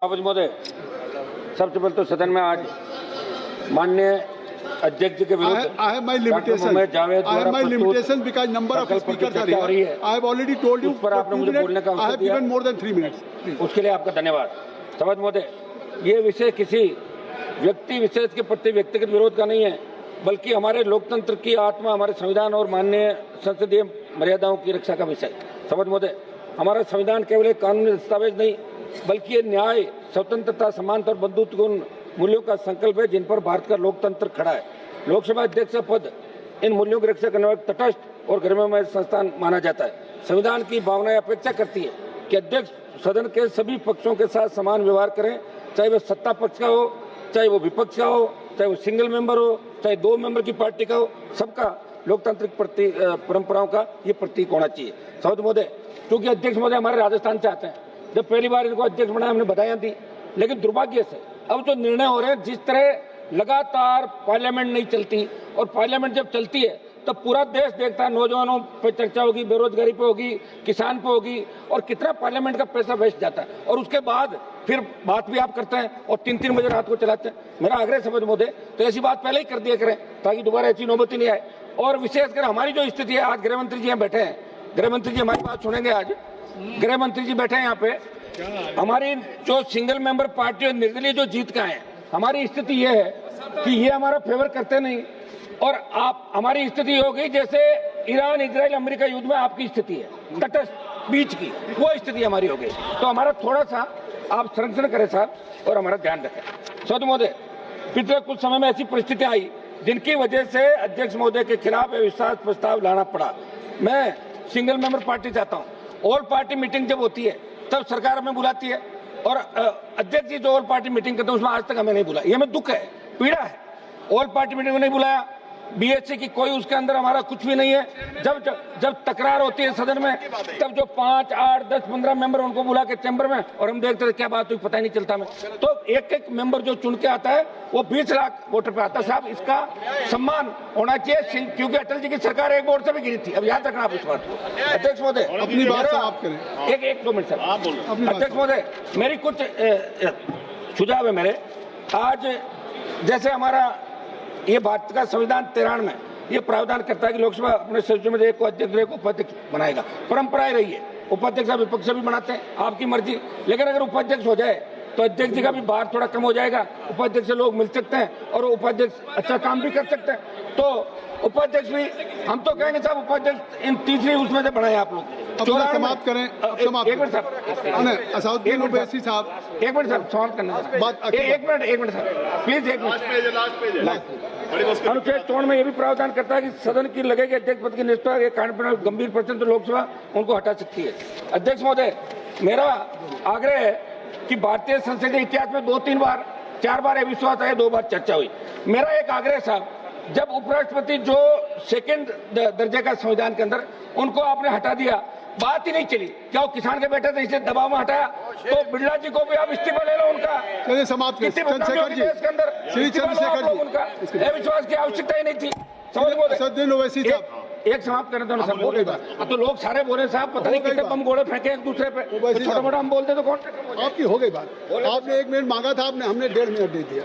महोदय, सबसे पहले तो सदन में आज माननीय अध्यक्ष जी के विरुद्ध I have my limitation because number of speakers are here. I have already told you. उस पर आपने मुझे बोलने का I have given more than 3 minutes. उसके लिए आपका धन्यवाद। सभापति महोदय, ये विषय किसी व्यक्ति विशेष के प्रति व्यक्तिगत विरोध का नहीं है, बल्कि हमारे लोकतंत्र की आत्मा, हमारे संविधान और माननीय संसदीय मर्यादाओं की रक्षा का विषय। सभापति महोदय, हमारा संविधान केवल एक कानूनी दस्तावेज नहीं, बल्कि ये न्याय, स्वतंत्रता, समानता और बंधुत्वपूर्ण मूल्यों का संकल्प है जिन पर भारत का लोकतंत्र खड़ा है। लोकसभा अध्यक्ष पद इन मूल्यों की रक्षा करने वाला तटस्थ और गरिमामय संस्थान माना जाता है। संविधान की भावनाएं अपेक्षा करती है कि अध्यक्ष सदन के सभी पक्षों के साथ समान व्यवहार करें, चाहे वह सत्ता पक्ष का हो, चाहे वो विपक्ष का हो, चाहे वो सिंगल मेंबर हो, चाहे 2 मेंबर की पार्टी का हो, सबका लोकतांत्रिक परंपराओं का ये प्रतीक होना चाहिए। सभापति महोदय, क्योंकि अध्यक्ष महोदय हमारे राजस्थान से आते हैं, जब पहली बार इनको अध्यक्ष बनाया हमने बधाइयां दी, लेकिन दुर्भाग्य से अब जो निर्णय हो रहे हैं, जिस तरह लगातार पार्लियामेंट नहीं चलती और पार्लियामेंट जब चलती है तब पूरा देश देखता है, नौजवानों पे चर्चा होगी, बेरोजगारी पे होगी, किसान पे होगी और कितना पार्लियामेंट का पैसा वेस्ट जाता है, और उसके बाद फिर बात भी आप करते हैं और 3-3 बजे रात को चलाते हैं। मेरा आग्रह सभापति महोदय, तो ऐसी बात पहले ही कर दिया करें ताकि दोबारा ऐसी नौबत ही नहीं आए। और विशेषकर हमारी जो स्थिति है, आज गृह मंत्री जी यहाँ बैठे हैं, गृह मंत्री जी हमारी बात सुनेंगे। आज गृह मंत्री जी बैठे हैं यहाँ पे। हमारी जो सिंगल मेंबर पार्टी और निर्दलीय जो जीत का है, हमारी स्थिति ये है कि ये हमारा फेवर करते नहीं, और आप हमारी स्थिति हो गई जैसे ईरान, इजराइल, अमेरिका युद्ध में आपकी स्थिति है, तटस्थ बीच की, वो स्थिति हमारी हो गई। तो हमारा थोड़ा सा आप संरक्षण करें साहब और हमारा ध्यान रखें। सभापति महोदय, पिछले कुछ समय में ऐसी परिस्थितियां आई जिनकी वजह से अध्यक्ष महोदय के खिलाफ अविश्वास प्रस्ताव लाना पड़ा। मैं सिंगल मेंबर पार्टी चाहता हूँ, ऑल पार्टी मीटिंग जब होती है तब सरकार हमें बुलाती है, और अध्यक्ष जी जो ऑल पार्टी मीटिंग करते हैं उसमें आज तक हमें नहीं बुलाया। ये हमें दुख है, पीड़ा है। ऑल पार्टी मीटिंग में नहीं बुलाया, बीएससी की कोई उसके अंदर हमारा कुछ भी नहीं है। जब तकरार होती है सदन में, तब जो 5, 8, 10, 15 मेंबर उनको बुला के चैम्बर में, और हम देखते थे क्या बात हुई पता ही नहीं चलता हमें। तो एक मेंबर जो चुन के आता है वो 20 लाख वोटर पे आता है। साहब, इसका सम्मान होना चाहिए, क्योंकि अटल जी की सरकार एक वोट से भी गिरी थी। अब याद रखना आप इस बात को। अध्यक्ष महोदय, अपनी बात समाप्त करें। एक 2 मिनट सर। अध्यक्ष महोदय, मेरी कुछ सुझाव है मेरे। आज जैसे हमारा ये भारत का संविधान 93 में ये प्रावधान करता है कि लोकसभा अपने सदस्यों में एक को अध्यक्ष, एक उपाध्यक्ष बनाएगा। परंपराएं रही है, उपाध्यक्ष विपक्ष भी बनाते हैं, आपकी मर्जी। लेकिन अगर उपाध्यक्ष हो जाए तो अध्यक्ष जी का भी भार थोड़ा कम हो जाएगा, उपाध्यक्ष से लोग मिल सकते हैं और उपाध्यक्ष अच्छा काम भी कर सकते हैं। तो उपाध्यक्ष भी हम तो कहेंगे साहब, उपाध्यक्ष इन तीसरी उसमें से बनाए आप लोग। समाप्त करें। एक मिनट साहब, असाउद्दीन ओवैसी साहब, एक मिनट साहब, समाप्त करना एक मिनट साहब, प्लीज एक मिनट। अनुच्छेद 64 में यह भी प्रावधान करता है कि सदन की लगेगी अध्यक्ष पद की निष्ठा एक कारण गंभीर प्रश्न तो लोकसभा उनको हटा सकती है। अध्यक्ष महोदय, मेरा आग्रह है कि भारतीय संसदीय इतिहास में 2-3 बार 4 बार अविश्वास आया, 2 बार चर्चा हुई। मेरा एक आग्रह साहब, जब उपराष्ट्रपति जो सेकंड दर्जे का संविधान के अंदर, उनको आपने हटा दिया, बात ही नहीं चली। क्या वो किसान के बेटे थे इसलिए दबाव में हटाया? तो बिरला जी को भी आप इस्तीफा ले लो उनका। चलिए समाप्त करें। चंद्रशेखर जी, श्री चंद्रशेखर जी, उनका अविश्वास की आवश्यकता ही नहीं थी। असाउद्दीन ओवैसी साहब, एक समाप्त करने दो ना सर, बोल बात। अब तो लोग सारे बोले साहब, पता नहीं कितने बम गोले फेंके एक दूसरे पे, छोटा मोटा हम बोलते तो कौन? आपकी हो गई बात। आपने 1 मिनट मांगा था, हमने 1.5 मिनट दे दिया।